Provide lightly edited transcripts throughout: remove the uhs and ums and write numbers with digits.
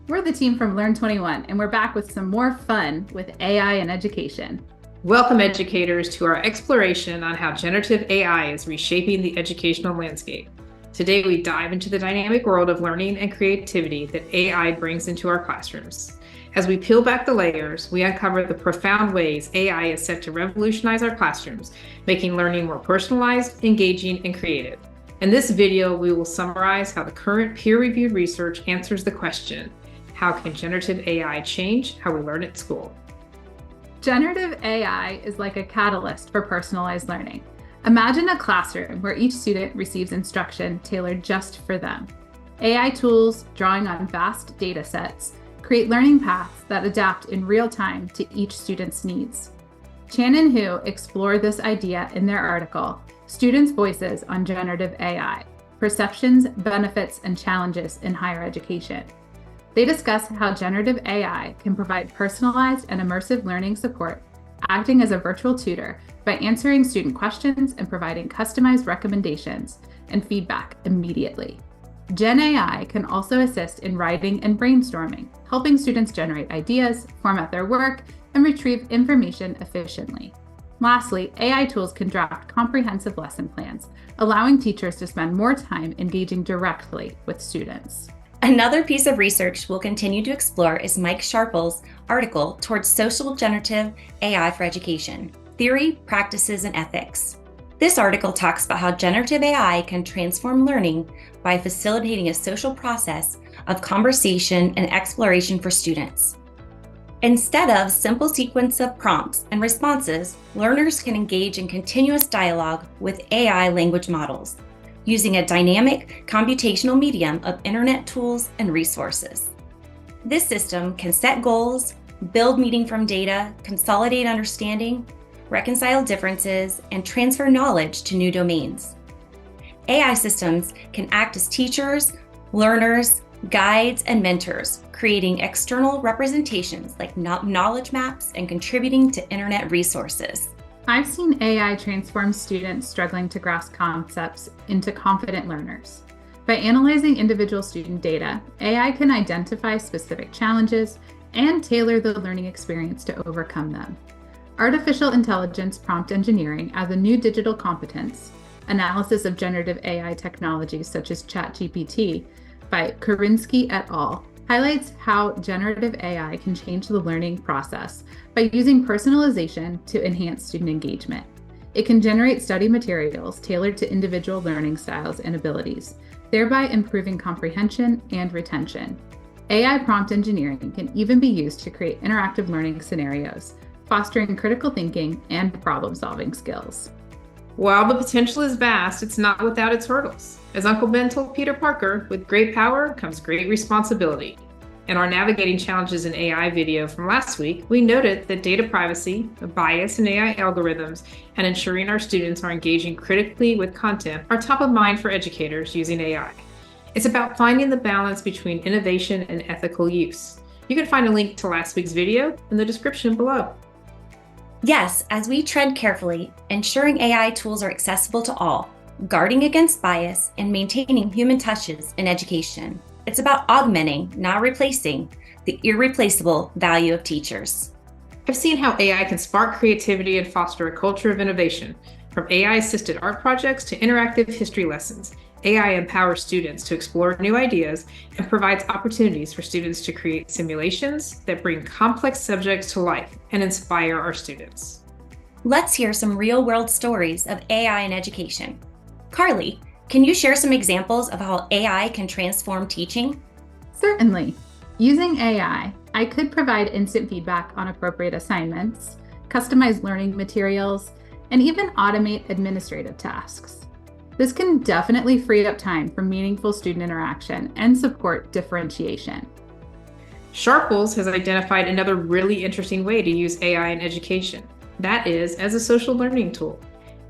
We're the team from Learn 21, and we're back with some more fun with AI and education. Welcome, educators, to our exploration on how generative AI is reshaping the educational landscape. Today, we dive into the dynamic world of learning and creativity that AI brings into our classrooms. As we peel back the layers, we uncover the profound ways AI is set to revolutionize our classrooms, making learning more personalized, engaging, and creative. In this video, we will summarize how the current peer-reviewed research answers the question, how can generative AI change how we learn at school? Generative AI is like a catalyst for personalized learning. Imagine a classroom where each student receives instruction tailored just for them. AI tools, drawing on vast data sets, create learning paths that adapt in real time to each student's needs. Chan and Hu explore this idea in their article, Students' Voices on Generative AI, Perceptions, Benefits, and Challenges in Higher Education. They discuss how generative AI can provide personalized and immersive learning support, acting as a virtual tutor by answering student questions and providing customized recommendations and feedback immediately. Gen AI can also assist in writing and brainstorming, helping students generate ideas, format their work, and retrieve information efficiently. Lastly, AI tools can draft comprehensive lesson plans, allowing teachers to spend more time engaging directly with students. Another piece of research we'll continue to explore is Mike Sharple's article Towards Social Generative AI for Education, Theory, Practices, and Ethics. This article talks about how generative AI can transform learning by facilitating a social process of conversation and exploration for students. Instead of simple sequence of prompts and responses, learners can engage in continuous dialogue with AI language models, using a dynamic computational medium of internet tools and resources. This system can set goals, build meaning from data, consolidate understanding, reconcile differences, and transfer knowledge to new domains. AI systems can act as teachers, learners, guides, and mentors, creating external representations like knowledge maps and contributing to internet resources. I've seen AI transform students struggling to grasp concepts into confident learners. By analyzing individual student data, AI can identify specific challenges and tailor the learning experience to overcome them. Artificial intelligence prompt engineering as a new digital competence, analysis of generative AI technologies such as ChatGPT by Kurinsky et al., highlights how generative AI can change the learning process by using personalization to enhance student engagement. It can generate study materials tailored to individual learning styles and abilities, thereby improving comprehension and retention. AI prompt engineering can even be used to create interactive learning scenarios, fostering critical thinking and problem-solving skills. While the potential is vast, it's not without its hurdles. As Uncle Ben told Peter Parker, with great power comes great responsibility. In our Navigating Challenges in AI video from last week, we noted that data privacy, bias in AI algorithms, and ensuring our students are engaging critically with content are top of mind for educators using AI. It's about finding the balance between innovation and ethical use. You can find a link to last week's video in the description below. Yes, as we tread carefully, ensuring AI tools are accessible to all, guarding against bias, and maintaining human touches in education. It's about augmenting, not replacing, the irreplaceable value of teachers. I've seen how AI can spark creativity and foster a culture of innovation. From AI-assisted art projects to interactive history lessons, AI empowers students to explore new ideas and provides opportunities for students to create simulations that bring complex subjects to life and inspire our students. Let's hear some real-world stories of AI in education. Carly, can you share some examples of how AI can transform teaching? Certainly. Using AI, I could provide instant feedback on appropriate assignments, customize learning materials, and even automate administrative tasks. This can definitely free up time for meaningful student interaction and support differentiation. Sharples has identified another really interesting way to use AI in education. That is, as a social learning tool.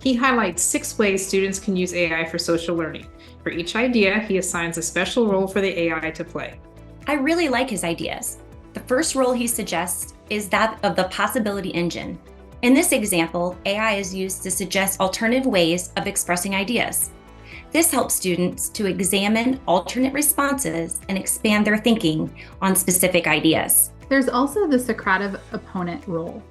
He highlights 6 ways students can use AI for social learning. For each idea, he assigns a special role for the AI to play. I really like his ideas. The first role he suggests is that of the possibility engine. In this example, AI is used to suggest alternative ways of expressing ideas. This helps students to examine alternate responses and expand their thinking on specific ideas. There's also the Socrative opponent role.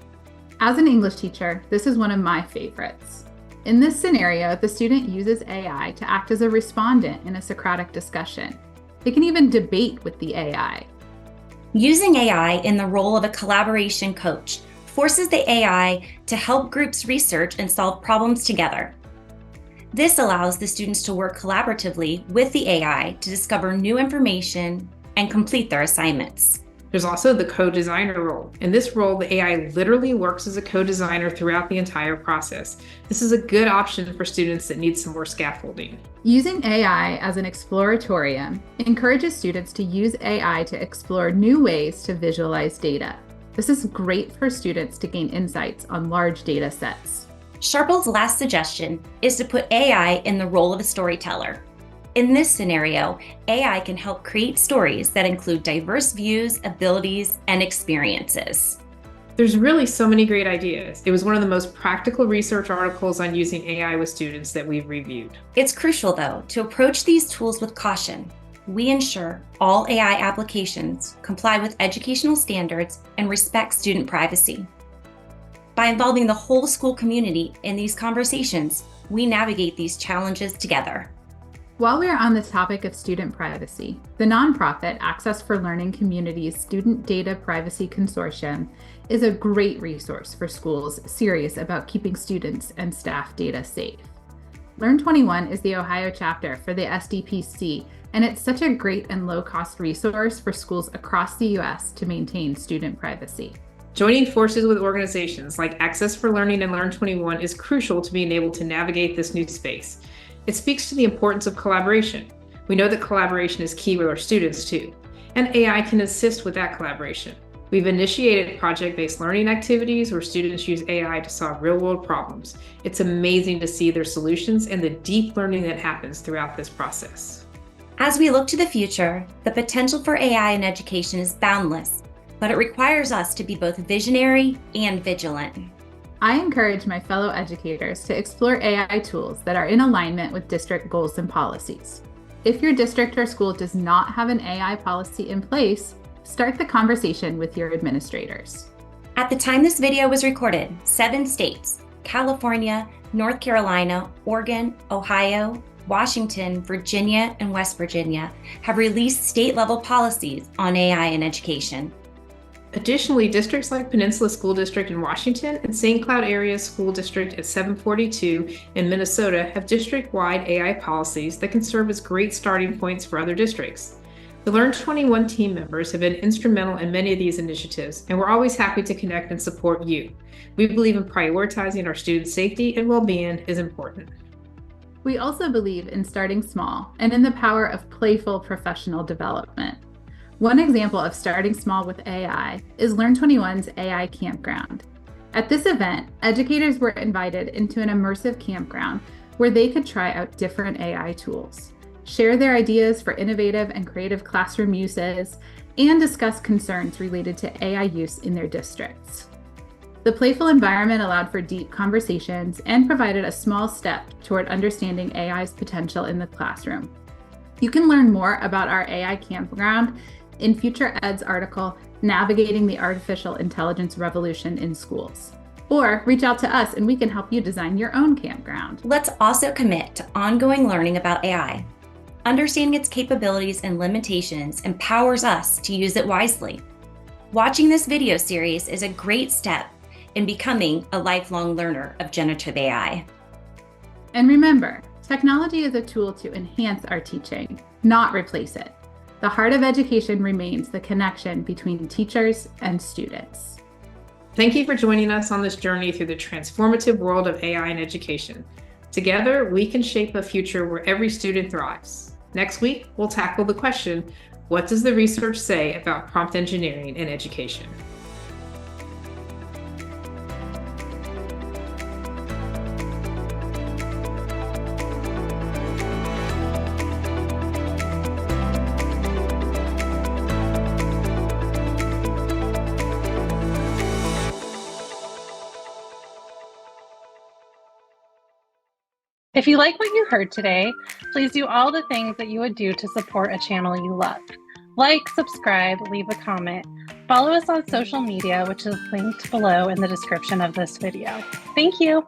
As an English teacher, this is one of my favorites. In this scenario, the student uses AI to act as a respondent in a Socratic discussion. They can even debate with the AI. Using AI in the role of a collaboration coach forces the AI to help groups research and solve problems together. This allows the students to work collaboratively with the AI to discover new information and complete their assignments. There's also the co-designer role. In this role, the AI literally works as a co-designer throughout the entire process. This is a good option for students that need some more scaffolding. Using AI as an exploratorium encourages students to use AI to explore new ways to visualize data. This is great for students to gain insights on large data sets. Sharple's last suggestion is to put AI in the role of a storyteller. In this scenario, AI can help create stories that include diverse views, abilities, and experiences. There's really so many great ideas. It was one of the most practical research articles on using AI with students that we've reviewed. It's crucial, though, to approach these tools with caution. We ensure all AI applications comply with educational standards and respect student privacy. By involving the whole school community in these conversations, we navigate these challenges together. While we are on the topic of student privacy, the nonprofit Access for Learning Community's Student Data Privacy Consortium is a great resource for schools serious about keeping students and staff data safe. Learn21 is the Ohio chapter for the SDPC, and it's such a great and low-cost resource for schools across the U.S. to maintain student privacy. Joining forces with organizations like Access for Learning and Learn21 is crucial to being able to navigate this new space. It speaks to the importance of collaboration. We know that collaboration is key with our students too, and AI can assist with that collaboration. We've initiated project-based learning activities where students use AI to solve real-world problems. It's amazing to see their solutions and the deep learning that happens throughout this process. As we look to the future, the potential for AI in education is boundless, but it requires us to be both visionary and vigilant. I encourage my fellow educators to explore AI tools that are in alignment with district goals and policies. If your district or school does not have an AI policy in place, start the conversation with your administrators. At the time this video was recorded, 7 states, California, North Carolina, Oregon, Ohio, Washington, Virginia, and West Virginia, have released state-level policies on AI in education. Additionally, districts like Peninsula School District in Washington and St. Cloud Area School District at 742 in Minnesota have district-wide AI policies that can serve as great starting points for other districts. The Learn21 team members have been instrumental in many of these initiatives, and we're always happy to connect and support you. We believe in prioritizing our students' safety and well-being is important. We also believe in starting small and in the power of playful professional development. One example of starting small with AI is Learn21's AI Campground. At this event, educators were invited into an immersive campground where they could try out different AI tools, share their ideas for innovative and creative classroom uses, and discuss concerns related to AI use in their districts. The playful environment allowed for deep conversations and provided a small step toward understanding AI's potential in the classroom. You can learn more about our AI Campground in Future Ed's article, Navigating the Artificial Intelligence Revolution in Schools. Or reach out to us and we can help you design your own campground. Let's also commit to ongoing learning about AI. Understanding its capabilities and limitations empowers us to use it wisely. Watching this video series is a great step in becoming a lifelong learner of generative AI. And remember, technology is a tool to enhance our teaching, not replace it. The heart of education remains the connection between teachers and students. Thank you for joining us on this journey through the transformative world of AI in education. Together, we can shape a future where every student thrives. Next week, we'll tackle the question, what does the research say about prompt engineering in education? If you like what you heard today, please do all the things that you would do to support a channel you love. Like, subscribe, leave a comment. Follow us on social media, which is linked below in the description of this video. Thank you.